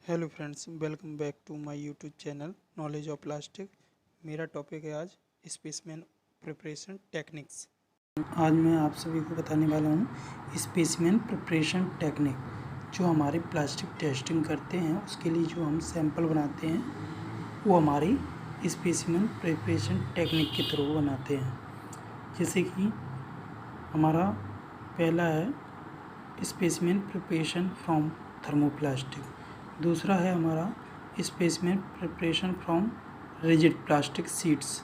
Hello friends, welcome back to my YouTube channel knowledge of plastic. मेरा topic है आज specimen preparation techniques. आज मैं आप सभी को बताने वाला हूँ स्पेसिमेन प्रिपरेशन टेक्निक। जो हमारी प्लास्टिक टेस्टिंग करते हैं उसके लिए जो हम सैंपल बनाते हैं वो हमारी स्पेसिमेन प्रिपरेशन टेक्निक के थ्रू बनाते हैं। जैसे कि हमारा पहला है स्पेसिमेन प्रिपरेशन फ्रॉम थर्मोप्लास्टिक, दूसरा है हमारा specimen preparation from rigid plastic sheets,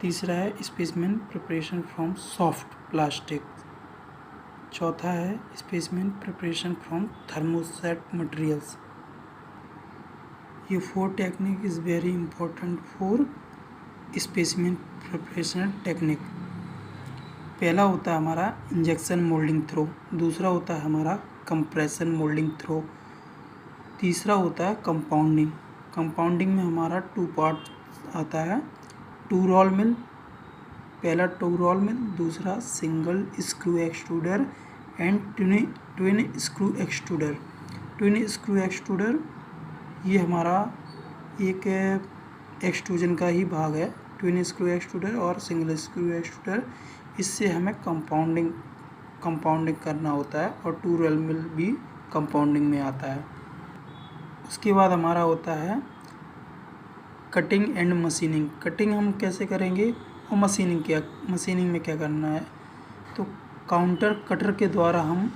तीसरा है specimen preparation from soft plastic, चौथा है specimen preparation from thermoset materials. ये 4 technique is very important for specimen preparation technique. पहला होता है हमारा इंजेक्शन मोल्डिंग थ्रो, दूसरा होता है हमारा कंप्रेशन मोल्डिंग थ्रो, तीसरा होता है कंपाउंडिंग। कंपाउंडिंग में हमारा 2 पार्ट आता है, 2 रोल मिल, पहला 2 रोल मिल, दूसरा single screw extruder and twin screw extruder. Twin screw extruder ये हमारा एक एक्सट्रूजन का ही भाग है, ट्विन स्क्रू एक्सट्रूडर और सिंगल स्क्रू एक्सट्रूडर। इससे हमें कंपाउंडिंग करना होता है और 2 रोल मिल भी कंपाउंडिंग में आता है। उसके बाद हमारा होता है कटिंग एंड मशीनिंग। कटिंग हम कैसे करेंगे और मशीनिंग में क्या करना है, तो काउंटर कटर के द्वारा हम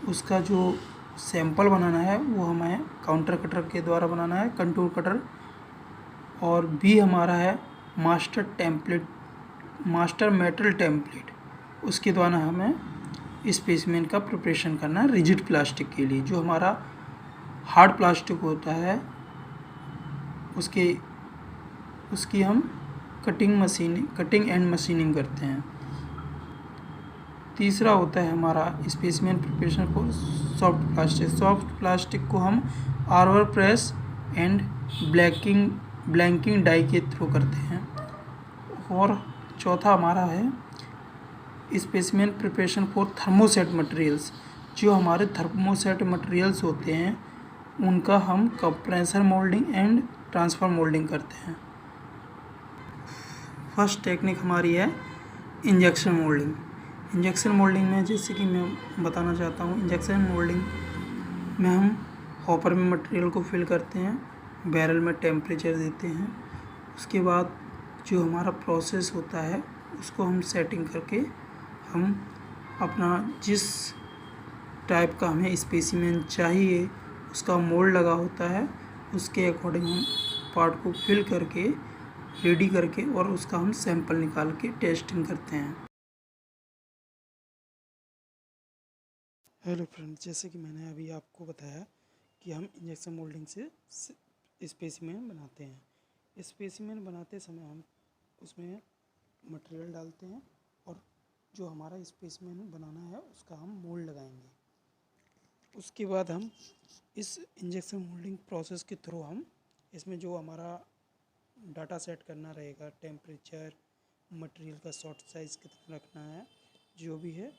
उसका जो सैंपल बनाना है वो हमें काउंटर कटर के द्वारा बनाना है, कंटूर कटर। और बी हमारा है मास्टर मेटल टेम्पलेट, उसके द्वारा हमें स्पेसिमेन का प्रिपरेशन करना है रिजिड प्लास्टिक के लिए। जो हमारा हार्ड प्लास्टिक होता है उसकी हम कटिंग एंड मशीनिंग करते हैं। तीसरा होता है हमारा specimen preparation for soft plastic. Soft plastic को हम आर्वर प्रेस एंड ब्लैंकिंग डाई के थ्रू करते हैं। और चौथा हमारा है specimen preparation for thermoset materials. जो हमारे थर्मोसेट मटेरियल्स होते हैं उनका हम compressor moulding and transfer moulding करते हैं। फर्स्ट टेक्निक हमारी है इंजेक्शन मोल्डिंग। इंजेक्शन मोल्डिंग में जैसे कि मैं बताना चाहता हूँ, इंजेक्शन मोल्डिंग में हम हॉपर में मटेरियल को फिल करते हैं, बैरल में टेम्परेचर देते हैं, उसके बाद जो हमारा प्रोसेस होता है उसको हम सेटिंग करके हम अपना जिस टाइप का हमें स्पेसिमेन चाहिए उसका मोल्ड लगा होता है उसके अकॉर्डिंग हम पार्ट को फिल करके रेडी करके और उसका हम सैंपल निकाल के टेस्टिंग करते हैं। हेलो फ्रेंड्स, जैसे कि मैंने अभी आपको बताया कि हम इंजेक्शन मोल्डिंग से स्पेसिमेन बनाते हैं। स्पेसिमेन बनाते समय हम उसमें मटेरियल डालते हैं और जो हमारा स्पेसिमेन बनाना है उसका हम मोल्ड लगाएंगे। उसके बाद हम इस इंजेक्शन मोल्डिंग प्रोसेस के थ्रू हम इसमें जो हमारा डाटा सेट करना रहेगा, टेम्परेचर, मटेरियल का शॉर्ट साइज़ कितना रखना है, जो भी है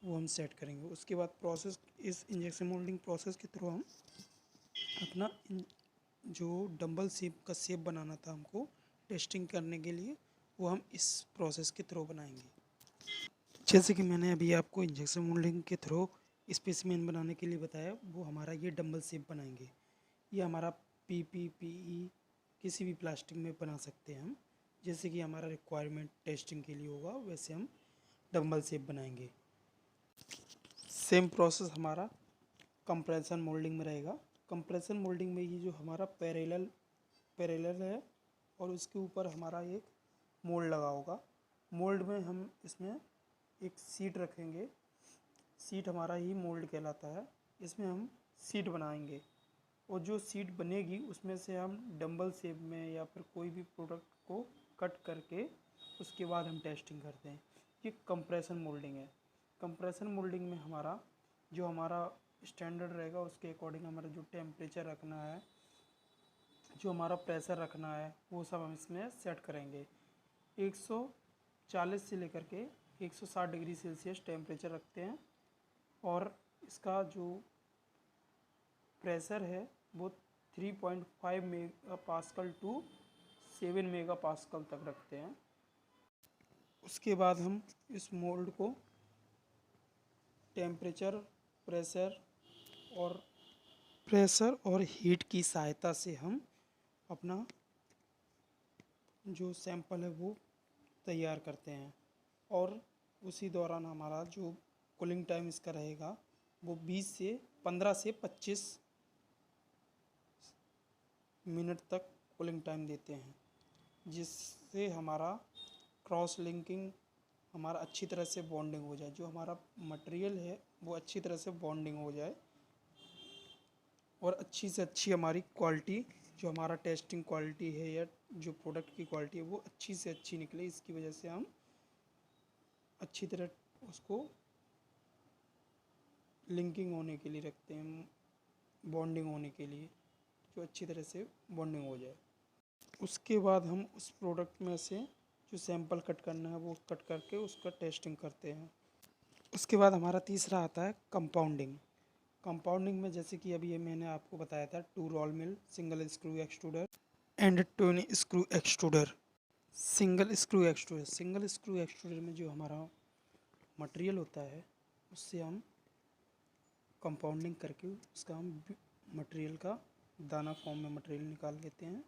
वो हम सेट करेंगे। उसके बाद प्रोसेस इस इंजेक्शन मोल्डिंग प्रोसेस के थ्रू हम अपना जो डंबल शेप का शेप बनाना था हमको टेस्टिंग करने के लिए, वो हम इस प्रोसेस के थ्रू बनाएंगे। जैसे कि मैंने अभी आपको इंजेक्शन मोल्डिंग के थ्रू स्पेसिमेन बनाने के लिए बताया, वो हमारा ये डंबल शेप बनाएंगे। ये हमारा PE किसी भी प्लास्टिक में बना सकते हैं हम, जैसे कि हमारा रिक्वायरमेंट टेस्टिंग के लिए होगा वैसे हम डंबल शेप बनाएंगे। सेम प्रोसेस हमारा कंप्रेशन मोल्डिंग में रहेगा। कंप्रेशन मोल्डिंग में ये जो हमारा पैरेलल है और उसके ऊपर हमारा एक मोल्ड लगा होगा। मोल्ड में हम इसमें एक सीट रखेंगे, सीट हमारा ही मोल्ड कहलाता है। इसमें हम सीट बनाएंगे और जो सीट बनेगी उसमें से हम डंबल शेप में या फिर कोई भी प्रोडक्ट को कट करके उसके बाद हम टेस्टिंग करते हैं। ये कंप्रेशन मोल्डिंग है। कंप्रेशन मोल्डिंग में जो हमारा स्टैंडर्ड रहेगा उसके अकॉर्डिंग हमारा जो टेम्परेचर रखना है, जो हमारा प्रेशर रखना है, वो सब हम इसमें सेट करेंगे। 140 से लेकर के 160 डिग्री सेल्सियस टेम्परेचर रखते हैं और इसका जो प्रेशर है वो 3.5 mega pascal to 7 mega pascal तक रखते हैं। उसके बाद हम इस मोल्ड को टेम्परेचर, प्रेशर और हीट की सहायता से हम अपना जो सैंपल है वो तैयार करते हैं। और उसी दौरान हमारा जो कूलिंग टाइम इसका रहेगा वो 15 से 25 मिनट तक कूलिंग टाइम देते हैं, जिससे हमारा क्रॉस लिंकिंग, हमारा अच्छी तरह से बॉन्डिंग हो जाए, जो हमारा मटेरियल है वो अच्छी तरह से बॉन्डिंग हो जाए और अच्छी से अच्छी हमारी क्वालिटी, जो हमारा टेस्टिंग क्वालिटी है या जो प्रोडक्ट की क्वालिटी है वो अच्छी से अच्छी निकले। इसकी वजह से हम अच्छी तरह उसको लिंकिंग होने के लिए रखते हैं, बॉन्डिंग होने के लिए, जो अच्छी तरह से बॉन्डिंग हो जाए। उसके बाद हम उस प्रोडक्ट में से जो सैंपल कट करना है वो कट करके उसका टेस्टिंग करते हैं। उसके बाद हमारा तीसरा आता है कंपाउंडिंग। कंपाउंडिंग में जैसे कि अभी ये मैंने आपको बताया था, 2 roll mill, single screw extruder and twin screw extruder. Single screw extruder में जो हमारा मटेरियल होता है उससे हम कंपाउंडिंग करके उसका हम मटेरियल का दाना फॉर्म में मटेरियल निकाल लेते हैं।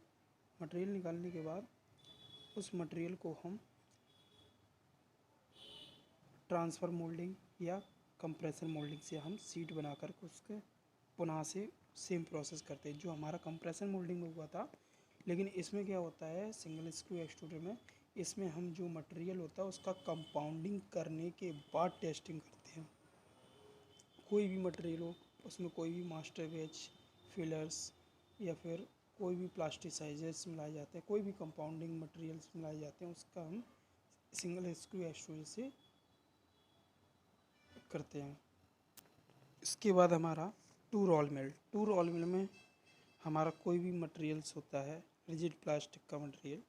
मटेरियल निकालने के बाद उस मटेरियल को हम ट्रांसफ़र मोल्डिंग या कंप्रेसर मोल्डिंग से हम सीट बना कर उसके पुनः से सेम प्रोसेस करते हैं जो हमारा कंप्रेसर मोल्डिंग में हुआ था। लेकिन इसमें क्या होता है, सिंगल स्क्रू एक्सट्रूडर में, इसमें हम जो मटेरियल होता है उसका कंपाउंडिंग करने के बाद टेस्टिंग करते हैं। कोई भी मटेरियल हो, उसमें कोई भी मास्टर बेच, फिलर्स या फिर कोई भी प्लास्टिसाइजर्स मिलाए जाते हैं, कोई भी कंपाउंडिंग मटेरियल्स मिलाए जाते हैं, उसका हम सिंगल स्क्रू एक्सट्रूडर से करते हैं। इसके बाद हमारा टू रोल मिल में हमारा कोई भी मटेरियल्स होता है, रिजिड प्लास्टिक का मटेरियल,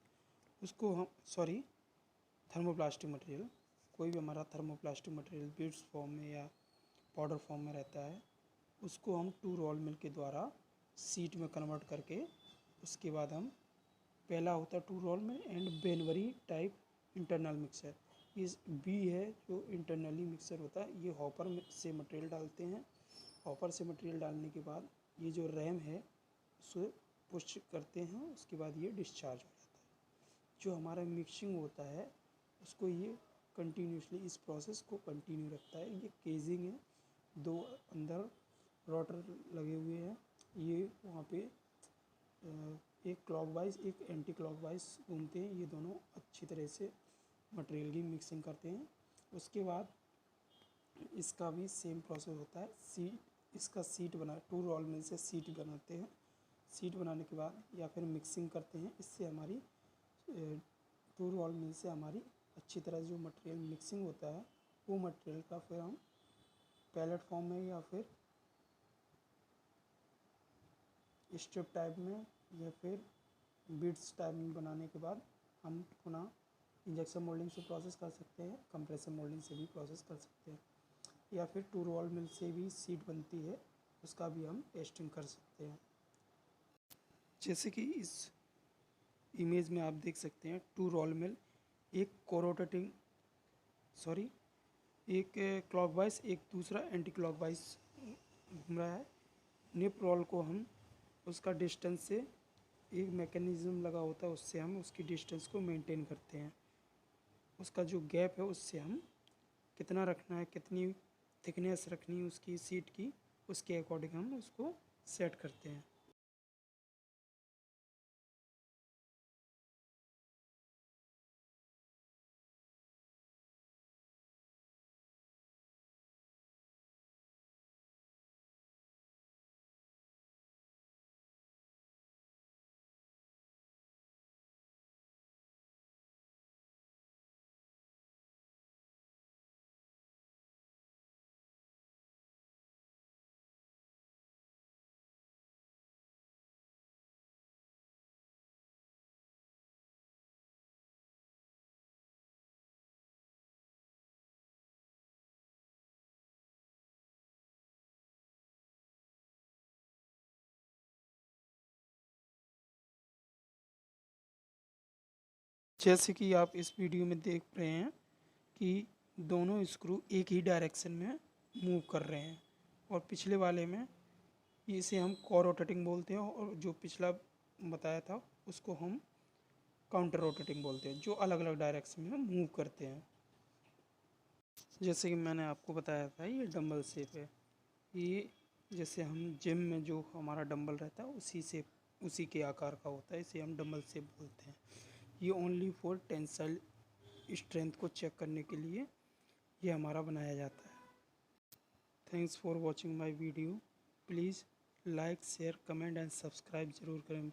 उसको हम थर्मोप्लास्टिक मटेरियल, कोई भी हमारा थर्मोप्लास्टिक मटेरियल बीड्स फॉर्म में या पाउडर फॉर्म में रहता है, उसको हम 2 रोल मिल के द्वारा सीट में कन्वर्ट करके, उसके बाद हम, पहला होता है 2 roll mill and Banbury type internal mixer. इस बी है जो इंटरनली मिक्सर होता है, ये हॉपर से मटेरियल डालते हैं। हॉपर से मटेरियल डालने के बाद ये जो रैम है उसे पुश करते हैं, उसके बाद ये डिस्चार्ज हो जाता है। जो हमारा मिक्सिंग होता है उसको ये कंटिन्यूसली इस प्रोसेस को कंटिन्यू रखता है। ये केजिंग है, 2 अंदर रोटर लगे हुए हैं, ये वहाँ पे एक क्लॉकवाइज एक एंटी क्लॉकवाइज घूमते हैं, ये दोनों अच्छी तरह से मटेरियल की मिक्सिंग करते हैं। उसके बाद इसका भी सेम प्रोसेस होता है, इसका सीट बना 2 रोल मिल से सीट बनाते हैं। सीट बनाने के बाद या फिर मिक्सिंग करते हैं, इससे हमारी 2 रोल मिल से हमारी अच्छी तरह जो मटेरियल मिक्सिंग होता है वो मटेरियल का फिर हम पैलेट फॉर्म में या फिर स्ट्रिप टाइप में या फिर बीड्स टाइप में बनाने के बाद हम पुनः इंजेक्शन मोल्डिंग से प्रोसेस कर सकते हैं, कंप्रेसर मोल्डिंग से भी प्रोसेस कर सकते हैं, या फिर 2 रोल मिल से भी सीट बनती है, उसका भी हम टेस्टिंग कर सकते हैं। जैसे कि इस इमेज में आप देख सकते हैं 2 रोल मिल, एक क्लॉकवाइज एक दूसरा एंटी क्लॉकवाइज घूम रहा है। निप रोल को हम उसका डिस्टेंस से, एक मैकेनिज्म लगा होता है उससे हम उसकी डिस्टेंस को मेंटेन करते हैं। उसका जो गैप है उससे हम कितना रखना है, कितनी थिकनेस रखनी है उसकी सीट की, उसके अकॉर्डिंग हम उसको सेट करते हैं। जैसे कि आप इस वीडियो में देख रहे हैं कि दोनों स्क्रू एक ही डायरेक्शन में मूव कर रहे हैं, और पिछले वाले में इसे हम को रोटेटिंग बोलते हैं, और जो पिछला बताया था उसको हम काउंटर रोटेटिंग बोलते हैं, जो अलग अलग डायरेक्शन में मूव करते हैं। जैसे कि मैंने आपको बताया था, ये डंबल शेप है। ये जैसे हम जिम में जो हमारा डंबल रहता है उसी के आकार का होता है, इसे हम डंबल शेप बोलते हैं। ये ओनली फॉर टेंसाइल स्ट्रेंथ को चेक करने के लिए ये हमारा बनाया जाता है। Thanks for watching my video. Please like, share, comment and subscribe ज़रूर करें।